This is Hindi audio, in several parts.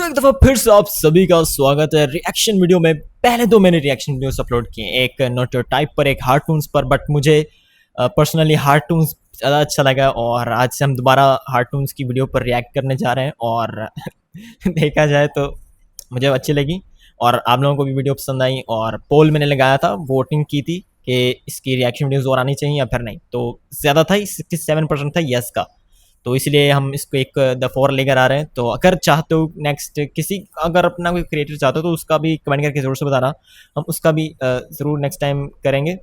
एक दफा फिर से आप सभी का स्वागत है रिएक्शन वीडियो में। पहले तो मैंने रिएक्शन वीडियोस अपलोड किए, एक नोट योर टाइप पर, एक हार्टून्स पर, बट मुझे पर्सनली हार्टून्स ज़्यादा अच्छा लगा और आज से हम दोबारा हार्टून्स की वीडियो पर रिएक्ट करने जा रहे हैं। और देखा जाए तो मुझे अच्छी लगी और आप लोगों को भी वीडियो पसंद आई। और पोल मैंने लगाया था, वोटिंग की थी कि इसकी रिएक्शन वीडियोज़ और आनी चाहिए या फिर नहीं, तो ज़्यादा था, 67% था यस का, तो इसलिए हम इसको एक द 4 लेकर आ रहे हैं। तो अगर चाहते हो नेक्स्ट किसी, अगर अपना कोई क्रिएटर चाहते हो तो उसका भी कमेंट करके ज़रूर से बताना, हम उसका भी ज़रूर नेक्स्ट टाइम करेंगे।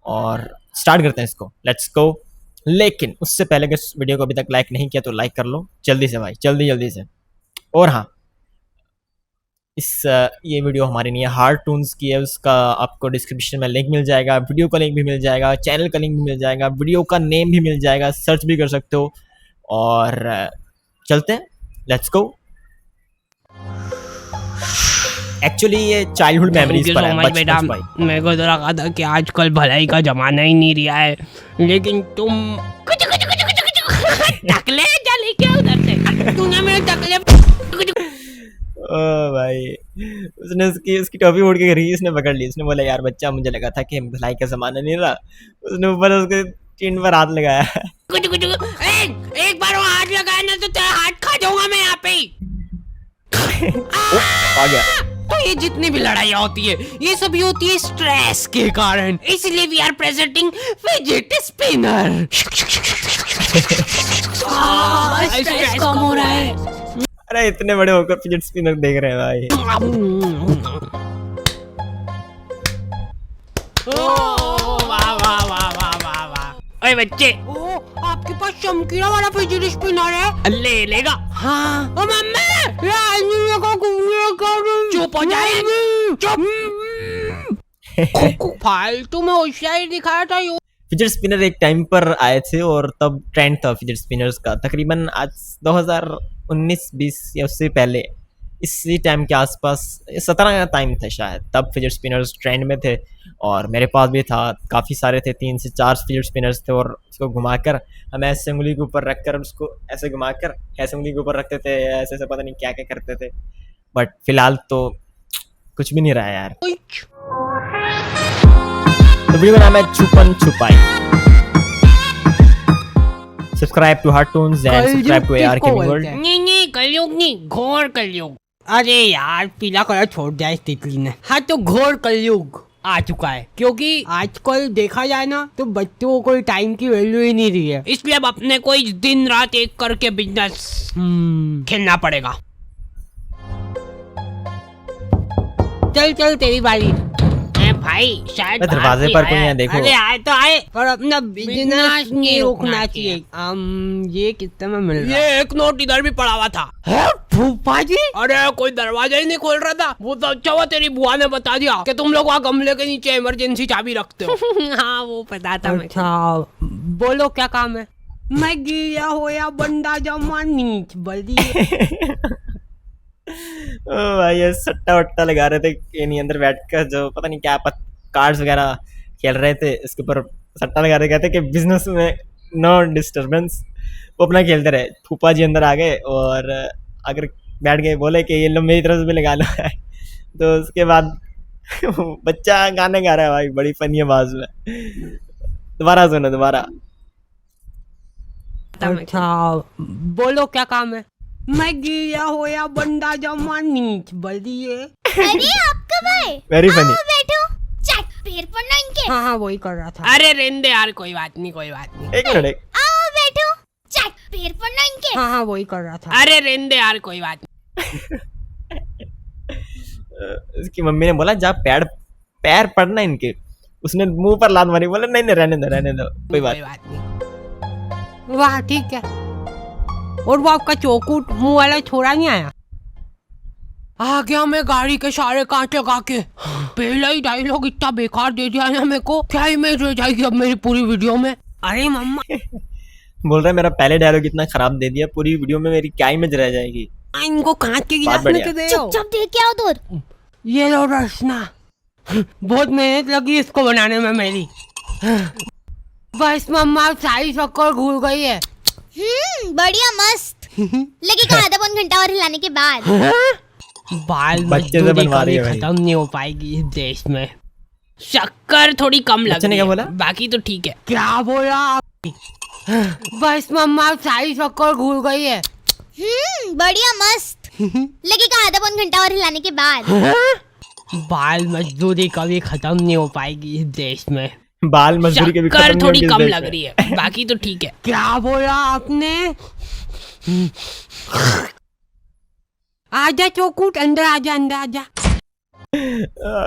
और स्टार्ट करते हैं इसको, लेट्स गो। लेकिन उससे पहले अगर वीडियो को अभी तक लाइक नहीं किया तो लाइक कर लो जल्दी से भाई, जल्दी से। और हाँ, ये वीडियो हमारी नहीं है, हार्टून्स की है, उसका आपको डिस्क्रिप्शन में लिंक मिल जाएगा, वीडियो का लिंक भी मिल जाएगा, चैनल का लिंक भी मिल जाएगा, वीडियो का नेम भी मिल जाएगा, सर्च भी कर सकते हो। और चलते हैं, लेट्स गो। एक्चुअली ये चाइल्डहुड मेमोरीज पर है, बचपन भाई। मेरे को तो लगा था कि आजकल भलाई का जमाना ही नहीं रहा है, लेकिन तुम टकले जा लेके आओ उधर से। तूने मेरे टकले ओ भाई, उसने उसकी टॉफी उड़ के गई, उसने पकड़ ली। उसने बोला यार बच्चा, मुझे लगा था कि भलाई का जमाना नहीं रहा। उसने ऊपर उसके चिन पर हाथ लगाया। एक बार वो हाथ लगाया ना तो तेरा हाथ खा जाऊंगा मैं यहाँ पे ही। आ गया। तो ये जितनी भी लड़ाइयाँ होती है ये सभी होती है स्ट्रेस के कारण, इसलिए we are presenting fidget spinner. Stress कम हो रहा है। अरे इतने बड़े होकर फिजेट स्पिनर देख रहे हैं भाई। अरे बच्चे, आपके पास चमकीला वाला फिजेट स्पिनर है? ले लेगा। हाँ। ओ मम्मी, चुप हो जाए। चुप। फालतू में होशियारी दिखाया था यू। फिजेट स्पिनर एक टाइम पर आए थे और तब ट्रेंड था फिजेट स्पिनर्स का, तकरीबन आज 2019-20 या उससे पहले, इसी टाइम के आसपास, 17 का टाइम था शायद, तब फिजेट स्पिनर्स ट्रेंड में थे। और मेरे पास भी था, काफ़ी सारे थे, 3 से 4 फिजेट स्पिनर्स थे। और उसको घुमाकर हम ऐसे उंगली के ऊपर रखकर, उसको ऐसे घुमाकर ऐसे उंगली के ऊपर रखते थे, ऐसे ऐसे पता नहीं क्या क्या करते थे। बट फिलहाल तो कुछ भी नहीं रहा यार। तो वीडियो का नाम है छुपन छुपाई। Subscribe to Hartoons and subscribe to AR gaming world. नहीं, कलयुग नहीं, घोर कलयुग। अरे यार, पीला कलर छोड़ दिया इस तितली ने। हाँ, तो घोर कलयुग आ चुका है, क्योंकि आजकल देखा जाए ना तो बच्चों को कोई टाइम की वैल्यू ही नहीं रही है, इसलिए अब अपने को दिन रात एक करके बिजनेस खेलना पड़ेगा। चल तेरी बारी। भाई शायद दरवाजे पर कोई है, देखो। अरे आए तो आए, पर अपना बिजनेस नहीं रोकना चाहिए। ये कितने में मिल रहा है? ये एक नोट इधर भी पड़ा हुआ था। फूफा जी, अरे कोई दरवाजा ही नहीं खोल रहा था। वो तो अच्छा हुआ तेरी बुआ ने बता दिया कि तुम लोग वहाँ गमले के नीचे इमरजेंसी चाबी रखते हो। हाँ, वो पता था। अच्छा, बोलो क्या काम है? मैं गिया होया बंदा जमा नीच बल्दी। ओ भाई, ये सट्टा वट्टा लगा रहे थे कि नहीं, अंदर बैठकर जो पता नहीं क्या कार्ड्स वगैरह खेल रहे थे, इसके ऊपर सट्टा लगा रहे, कहते कि बिजनेस में नो डिस्टर्बेंस। वो अपना खेलते रहे। फूफा जी अंदर आ गए और अगर बैठ गए, बोले कि ये लो मेरी तरफ से भी लगा लो। तो उसके बाद बच्चा गाने गा रहा है भाई, बड़ी फनी आवाज में। दोबारा सुनो, दोबारा। अच्छा, बोलो क्या काम है? मैं गिया होया बंदा जमा नीच बल्दिए। अरे आप कब आए? Very funny. बैठो, चेक पैर पड़ना इनके। हाँ, वही कर रहा था। अरे रेंदे यार, कोई बात नहीं। एक मिनट। आओ बैठो, चेक पैर पड़ना इनके। हाँ, वही कर रहा था। अरे रेंदे यार, कोई बात नहीं। उसकी मम्मी ने बोला जा पैर पड़ना इनके, उसने मुंह पर लात मारी, बोला नहीं रहने दो, कोई बात नहीं। वाह, ठीक है। और वो आपका चौकूट मुंह वाला छोड़ा नहीं आया? आ गया मैं गाड़ी के सारे कांच लगा के। पहला ही डायलॉग इतना बेकार दे दिया ना मेरे को, क्या इमेज रह जाएगी अब मेरी पूरी वीडियो में। अरे मम्मा बोल रहा है मेरा पहले डायलॉग इतना खराब दे दिया, पूरी वीडियो में मेरी क्या इमेज रह जाएगी। इनको कांच के गिलास में दे दो। चुपचाप दे के आओ दूर। ये लो रसना। बहुत मेहनत लगी इसको बनाने में मेरी। बस मम्मा सारी शक्कर घुल गई है। बढ़िया, मस्त। लगेगा आधा पौन घंटा और हिलाने के बाद। बाल बच्चे से मजदूरी बनवा रही कभी है भाई। खत्म नहीं हो पाएगी इस देश में। शक्कर थोड़ी कम लग बच्चे ने रही क्या है, बोला? बाकी तो ठीक है। क्या बोला? बस मम्मा सारी शक्कर घुल गई है। बढ़िया मस्त। लगेगा आधा पौन घंटा और हिलाने के बाद। बाल मजदूरी कभी खत्म नहीं हो पाएगी इस देश में। बाल मजदूरी के भी खत्म शक्कर नहीं थोड़ी होगी इस कम देश लग में। रही है, बाकी तो ठीक है। क्या बोला आपने? आजा चोकूट, अंदर आजा, अंदर आजा।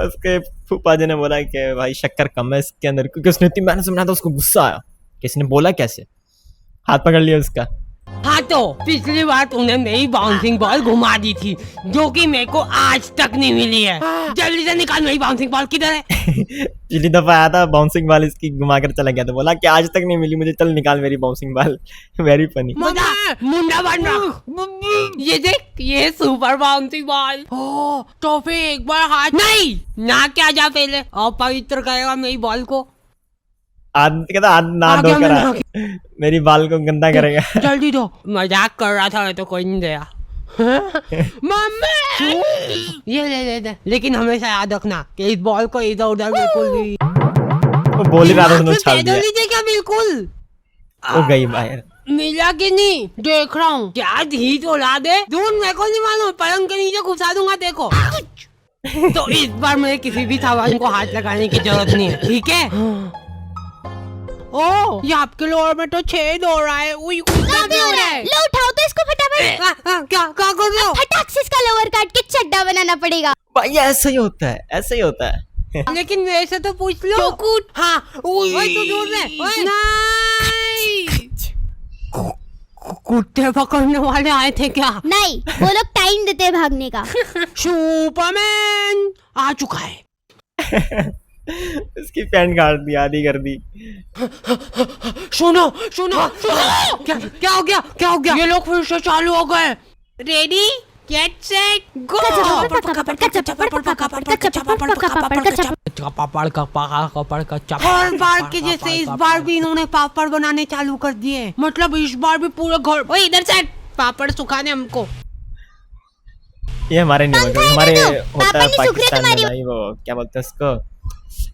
उसके फूफा जी ने बोला कि भाई शक्कर कम है इसके अंदर, क्योंकि उसने इतनी मेहनत से बनाया था, उसको गुस्सा आया। किसी ने बोला कैसे, हाथ पकड़ लिया उसका। हाँ तो पिछली बार तूने मेरी बाउंसिंग बॉल घुमा दी थी, जो कि मेरे को आज तक नहीं मिली है। जल्दी से निकाल, मेरी बाउंसिंग बॉल किधर है? पिछली दफा आया था, बाउंसिंग बॉल इसकी घुमा कर चला गया था, बोला कि आज तक नहीं मिली मुझे, चल निकाल मेरी बाउंसिंग बॉल। Very funny. मुंडा बन रहा। ये देख, ये सुपर बाउंसिंग बॉल। ओ तो फिर एक बार हाथ नहीं ना क्या जा पहले अपवित्र करेगा मेरी बॉल को। कहता हाथ ना आ धो गया, कर मैंने आ। मेरी बाल को गंदा करेगा। जल्दी दो। मजाक कर रहा था, तो कोई नहीं दिया। मम्मी ये ले, लेकिन हमेशा याद रखना कि इस बॉल को इधर उधर बिल्कुल भी। वो बोल ही रहा था, उसने उछाल दिया। लीजिए क्या बिल्कुल। वो गई बाहर। मिला कि नहीं देख रहा हूँ। क्या ही तो ला दे, दूर मेरे को नहीं मालूम, पलंग के नीचे घुसा दूंगा देखो। तो इस बार मेरे किसी भी सामान को हाथ लगाने की जरूरत नहीं है, ठीक है? ओ ये आपके लोअर में तो छेद हो रहा है। उई, क्या भी हो रहा है? लो उठाओ तो इसको फटाफट। क्या कर रहे हो? फटाक से इसका लोअर काट के चड्डा बनाना पड़ेगा। भाई ऐसा ही होता है, ऐसा ही होता है। लेकिन मेरे से तो पूछ लो। चौकूट। हाँ ओए तू दूर रह। नहीं कुत्ते पकड़ने वाले आए थे क्या? नहीं, वो लोग टाइम देते हैं भागने का। सुपरमैन आ चुका है। उसकी पैंट काट दी, आधी कर दी। सुनो सुनो सुनो, क्या हो गया? क्या हो गया? ये लोग फिर से चालू हो गए। Ready get set go. हर बार के जैसे इस बार भी इन्होंने पापड़ बनाने चालू कर दिए। मतलब इस बार भी पूरे घर। ओए इधर से पापड़ सुखाने हमको। ये हमारे नहीं होगा, हमारे होता पापा है नहीं सूख रहे पाकिस्तान में तुम्हारी। भाई, वो क्या बोलते हैं उसको,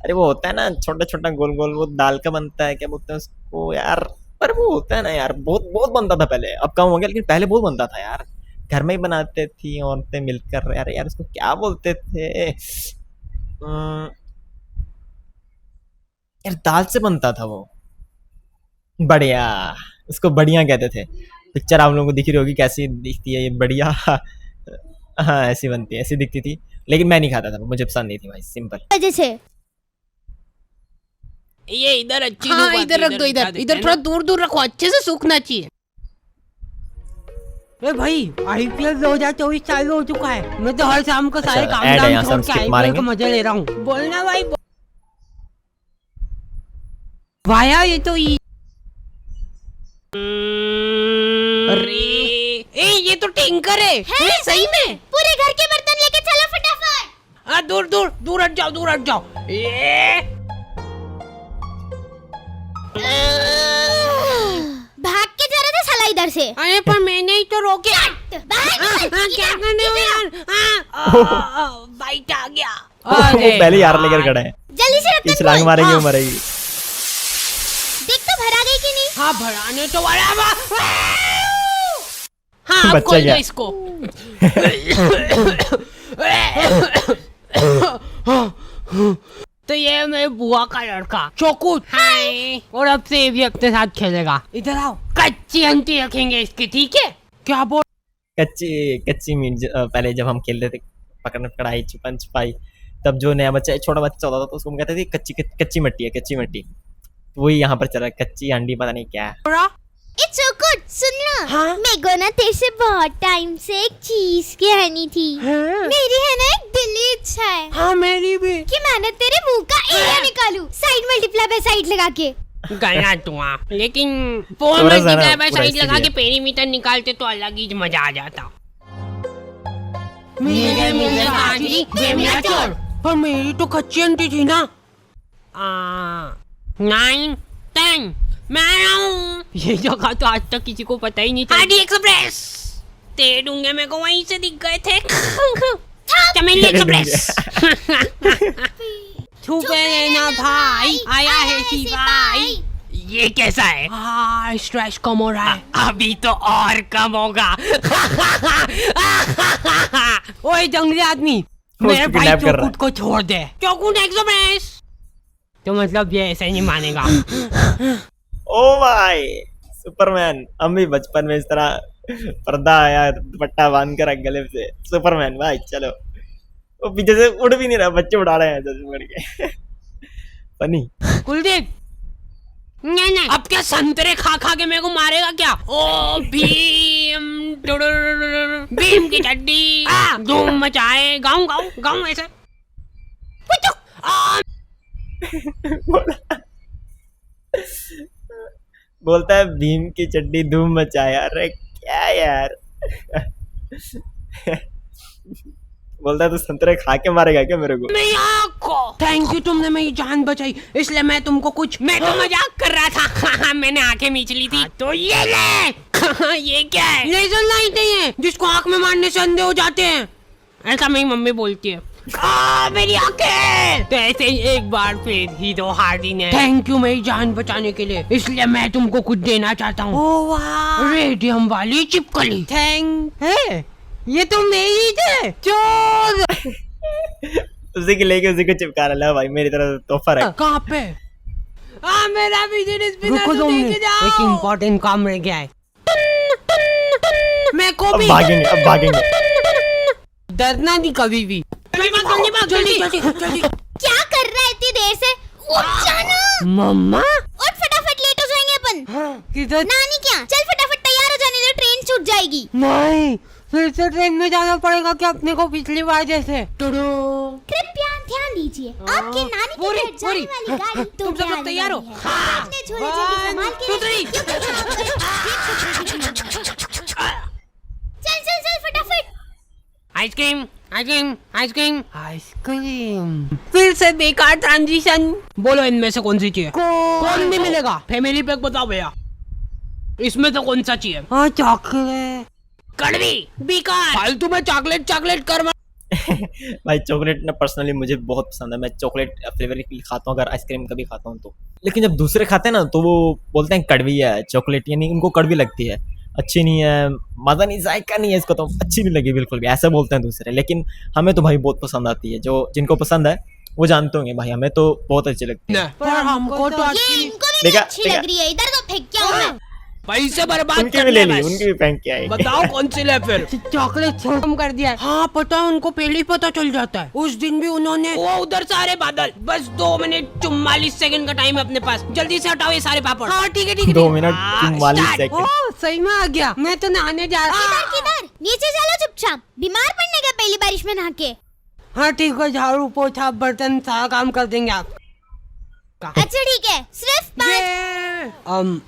अरे वो होता है ना छोटा छोटा गोल गोल, वो दाल का बनता है, क्या बोलते हैं उसको यार, पर वो होता है ना यार, बहुत बहुत बनता था पहले, अब कम हो गया, लेकिन पहले बहुत बनता था यार। घर में ही बनाते थी औरतें मिलकर। यार यार उसको क्या बोलते थे यार, दाल से बनता था वो। बढ़िया, उसको बढ़िया कहते थे। पिक्चर आप लोगों को दिख रही होगी कैसी दिखती है ये, बढ़िया। हाँ ऐसी बनती है, ऐसी दिखती थी, लेकिन मैं नहीं खाता था, मुझे पसंद नहीं थी भाई, सिंपल। वजह से ये इधर अच्छी हाँ, इधर रख दो, इधर थोड़ा दूर दूर रखो, अच्छे से सूखना चाहिए। ए भाई IPL 2024 चालू हो चुका है। मैं तो हर शाम को सारे काम ऐड है यहाँ धाम से, छोड़ हम के skip IPL मारेंगे। का मजा ले रहा हूँ। बोलना भाई। भाया ये तो अरे ए ये तो टिंकर है। सही में पूरे घर के बर्तन लेके चलो फटाफट। दूर दूर दूर हट जाओ, दूर हट जाओ। भाग के जा रहा था साला इधर से। अरे पर मैंने ही तो रोके। क्या करने हो यार? बाइट आ गया। वो पहले यार लेकर खड़ा है, जल्दी से रख इस लांग मारेगी वो मरेगी। देख तो भरा गई कि नहीं। हाँ भराने तो वाला। हाँ अब बच्चा खोल दो क्या? इसको। तो ये मेरे बुआ का लड़का चोकूट। हाय। और अब से ये भी अपने साथ खेलेगा। इधर आओ, कच्ची आंटी रखेंगे इसकी, ठीक है? क्या बोल? कच्ची मीट पहले जब हम खेलते थे पकड़न पकड़ाई छुपन छुपाई, तब जो नया बच्चा छोटा बच्चा होता था तो उसको हम कहते थे कच्ची मट्टी है, कच्ची मट्टी। वही यहाँ पर चल रहा है, कच्ची अंडी पता नहीं क्या है। It's so good. सुन ना, हाँ? मेरे को ना तेरे से बहुत टाइम से एक चीज कहनी थी। मेरी है ना एक दिली इच्छा है। हाँ मेरी भी। कि मैंने तेरे मुंह का एरिया निकालू साइड मल्टीप्लाई बाय साइड लगा के। गया तू। लेकिन फोन थोड़ा सा मल्टीप्लाई ना, बाय पूरा साइड लगा इसीलिए। के पेरीमीटर निकालते तो अलग ही मजा आ जाता। पर मेरी तो कच्ची आंटी थी ना। 9 10 मैं आया हूँ। ये जगह तो आज तक किसी को पता ही नहीं था। आरडी एक्सप्रेस, तेरे डूंगे मेरे को वहीं से दिख गए थे। चमेली एक्सप्रेस। छुपे रहना भाई, आया है सिपाही। ये कैसा है? हाँ, स्ट्रेस कम हो रहा है। अभी तो और कम होगा। ओए जंगली आदमी, मेरे भाई चौकुट को छोड़ दे। चौकुट एक्सप्रेस। तो मतलब ये ऐसे नहीं मानेगा। ओ भाई सुपरमैन, हम भी बचपन में इस तरह पर्दा आया दुपट्टा बांध कर गले से सुपरमैन भाई। चलो वो पीछे से उड़ भी नहीं रहा, बच्चे उड़ा रहे हैं जैसे उड़ के। फनी। कुलदीप, नहीं अब क्या संतरे खा खा के मेरे को मारेगा क्या? ओ भीम, भीम की चड्डी धूम मचाए, गाऊं गाऊं गाऊं ऐसे। बोलता है भीम की चड्डी धूम मचाए। अरे क्या यार। बोलता है तू संतरे खा के मारेगा क्या मेरे को? मेरी आँख को थैंक यू, तुमने मेरी जान बचाई, इसलिए मैं तुमको कुछ, मैं तो मजाक कर रहा था। मैंने आंखें मीच ली थी। तो ये ले। ये क्या है? लेजर लाइट है ये, जिसको आंख में मारने से अंधे हो जाते हैं, ऐसा मेरी मम्मी बोलती है। मेरी आंखें। तो ऐसे ही एक बार फिर हीरो हार्डी ने थैंक यू मेरी जान बचाने के लिए, इसलिए मैं तुमको कुछ देना चाहता हूँ। ओह वाह, रेडियम वाली चिपकली। थैंक है, ये तो मेरी थे चोर। उसी के लेके उसी को चिपका रहा है भाई, मेरी तरह तोहफा रख। कहाँ पे? मेरा बिजनेस भी लेके जाओ, एक इम्पोर्टेंट काम रह गया है। मैं को भी अब भागेंगे। डरना नहीं कभी भी। जल्दी। क्या कर रहा है इतनी देर से? उठ जाना। मम्मा उठ फटाफट, लेट हो जाएंगे अपन। किधर? नानी क्या, चल फटाफट तैयार हो जाने दो, ट्रेन छूट जाएगी। नहीं, फिर से ट्रेन में जाना पड़ेगा क्या अपने को पिछली बार जैसे? कृपया ध्यान दीजिए, आपके नानी की बैठ जाने वाली गाड़ी तो तुम सब लोग तैयार हो? अपने झोले जल्दी संभाल के चल फटाफट। Ice cream ice cream ice cream ice cream. फिर से बेकार ट्रांजिशन। बोलो इनमें से कौन सी चाहिए? कौन नहीं मिलेगा? फैमिली पैक बताओ भैया, इसमें तो कौन सा चाहिए? चॉकलेट। कड़वी बेकार, फालतू में चॉकलेट कर। भाई चॉकलेट ना पर्सनली मुझे बहुत पसंद है, मैं चॉकलेट फ्लेवर की खाता हूँ अगर आइसक्रीम कभी खाता हूँ तो। लेकिन जब दूसरे खाते हैं ना तो वो बोलते हैं कड़वी है चॉकलेट, यानी उनको कड़वी लगती है, अच्छी नहीं है, मज़ा नहीं, जायका नहीं है इसको, तो अच्छी नहीं लगी बिल्कुल भी, ऐसा बोलते हैं दूसरे। लेकिन हमें तो भाई बहुत पसंद आती है, जो जिनको पसंद है वो जानते होंगे भाई, हमें तो बहुत अच्छी लगती है। पर हमको तो ये इनको भी नहीं अच्छी लग रही है, इधर तो फेंक क्या हूँ मैं। पैसे बर्बाद उनकी भी ले ली, उनकी भी फेंक के आई। बताओ कौन सी ले फिर? चॉकलेट कम कर दिया है। हाँ पता है, उनको पहले ही पता चल जाता है। उस दिन भी उन्होंने वो उधर सारे बादल, बस 2 मिनट 44 सेकंड का टाइम है अपने पास, जल्दी से हटाओ ये सारे पापड़। हाँ ठीक है 2 मिनट 44 सेकंड। सही में आ गया, मैं तो नहाने जा रहा। किधर? नीचे चलो चुपचाप, बीमार पड़ने का पहली बारिश में नहा के। हाँ ठीक है, झाड़ू पोछा बर्तन सारा काम कर देंगे आप। अच्छा ठीक है, सिर्फ 5।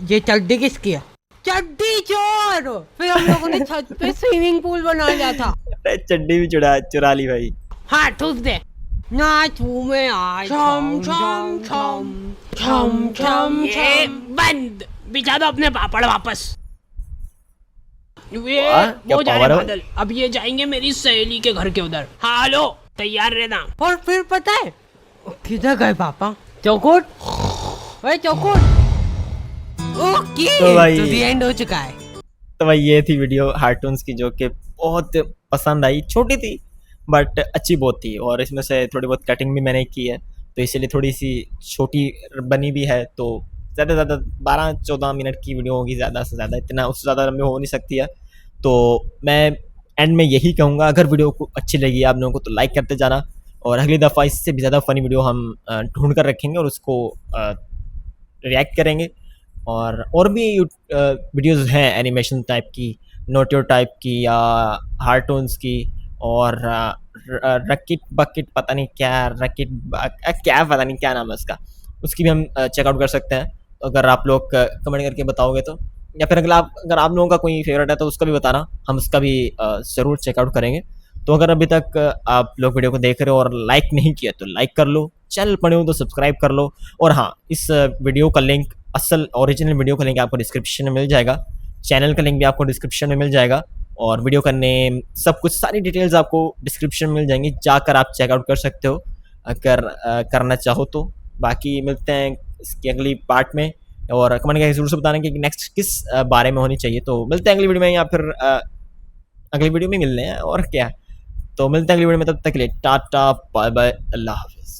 ये चड्डी किसकी है? चड्डी चोर। फिर हम लोगों ने छत पे स्विमिंग पूल बना लिया था। चड्डी भी चुरा ली भाई। हाँ ठूस दे। नाचू में आज छम छम छम छम छम छम। बंद, बिछा दो अपने पापड़ वापस। ये वो जा रहे बादल, अब ये जाएंगे मेरी सहेली के घर के उधर। हाँ हेलो, तैयार रहना। और फिर पता है किधर गए पापा? चौकुट, ओए चौकुट। ओके तो द एंड हो चुका है। तो भाई ये थी वीडियो हार्टून्स की, जो कि बहुत पसंद आई, छोटी थी बट अच्छी बहुत थी, और इसमें से थोड़ी बहुत कटिंग भी मैंने की है, तो इसलिए थोड़ी सी छोटी बनी भी है। तो ज़्यादा से ज़्यादा 12-14 मिनट की वीडियो होगी, ज़्यादा से ज़्यादा, इतना उससे ज़्यादा लंबी हो नहीं सकती है। तो मैं एंड में यही कहूँगा, अगर वीडियो को अच्छी लगी आप लोगों को तो लाइक करते जाना, और अगली दफ़ा इससे भी ज़्यादा फ़नी वीडियो हम ढूंढ कर रखेंगे और उसको रिएक्ट करेंगे। और भी वीडियोस हैं एनिमेशन टाइप की, नोटियो टाइप की, या हार्टून्स की, और रकिट बकिट पता नहीं क्या, क्या पता नहीं क्या नाम है उसका, उसकी भी हम चेकआउट कर सकते हैं अगर आप लोग कमेंट करके बताओगे तो। या फिर अगर आप लोगों का कोई फेवरेट है तो उसका भी बताना, हम उसका भी ज़रूर चेकआउट करेंगे। तो अगर अभी तक आप लोग वीडियो को देख रहे हो और लाइक नहीं किया तो लाइक कर लो, चैनल पर हो तो सब्सक्राइब कर लो, और हाँ, इस वीडियो का लिंक असल ओरिजिनल वीडियो का लिंक आपको डिस्क्रिप्शन में मिल जाएगा, चैनल का लिंक भी आपको डिस्क्रिप्शन में मिल जाएगा, और वीडियो का नेम सब कुछ सारी डिटेल्स आपको डिस्क्रिप्शन में मिल जाएंगी, जाकर आप चेकआउट कर सकते हो अगर करना चाहो तो। बाकी मिलते हैं इसकी अगली पार्ट में, और कमेंट करके जरूर से बताना कि नेक्स्ट किस बारे में होनी चाहिए। तो मिलते हैं अगली वीडियो में, या फिर अगली वीडियो में मिलने हैं और क्या। तो मिलते हैं अगली वीडियो में, तब तक के लिए टाटा बाय बाय, अल्लाह हाफिज़।